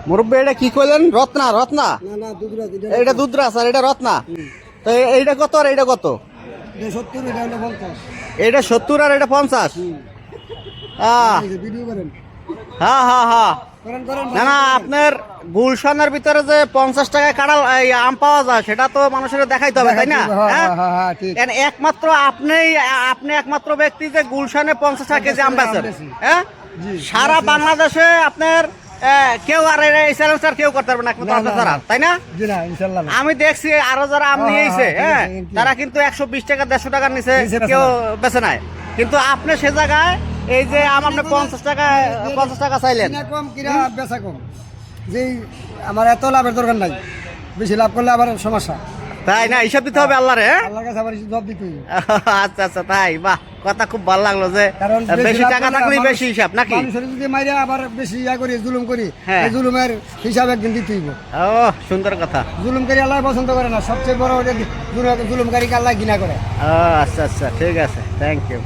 মুরব্বী এটা কি কইলেন? রত্না রত্না? না না দুধরাজ এটা দুধরাজ আর এটা রত্না। তো এইটা কত আর এটা কত? 70 এটা হলো 50 এটা 70 আর এটা 50। ভিডিও করেন হ্যাঁ হ্যাঁ হ্যাঁ। করেন করেন না না, আপনার গুলশানের ভিতরে যে 50 টাকায় কাঁঠাল এই আম পাওয়া যায় সেটা তো মানুষের দেখাইতে হবে, তাই না? হ্যাঁ ঠিক একমাত্র আপনি একমাত্র ব্যক্তি যে গুলশানে 50 টাকা কেজি আম বেচেন। হ্যাঁ, সারা বাংলাদেশে আপনার কেউ আর এই চ্যালেঞ্জ আর কেউ করতে পারবে না একমাত্র আপনি ছাড়া, তাই না? জি না ইনশাআল্লাহ না। আমি দেখছি আরো যারা আম নিয়েছে, হ্যাঁ, তারা কিন্তু 120 টাকা 150 টাকার নিচে কেউ বেচে নাই, কিন্তু আপনি সে জায়গায় এই যে আম আপনি 50 টাকা চাইলেন। কিনা কম কিনা বেচা কম, যেই আমার এত লাভের দরকার নাই, বেশি লাভ করলে আবার সমস্যা, তাই না? হিসাব দিতে হবে আল্লাহরে। আল্লাহর কাছে আবার জবাব দিতে হবে। আচ্ছা আচ্ছা, তাই? বাহ, কথা খুব ভালো লাগলো যে কারণ বেশি লাভ টাকা করলে থাকলেই মানুষ- বেশি হিসাব নাকি? মানুষের যদি মাইরা আবার বেশি করি জুলুম করি, হ্যাঁ। এই জুলুমের হিসাব একদিন দিতে হইব। ও সুন্দর কথা। জুলুমকারী আল্লাহ পছন্দ করে না, সবচেয়ে বড় জুলুমকারীকে আল্লাহ ঘৃণা করে। ও আচ্ছা আচ্ছা, ঠিক আছে, থ্যাংক ইউ।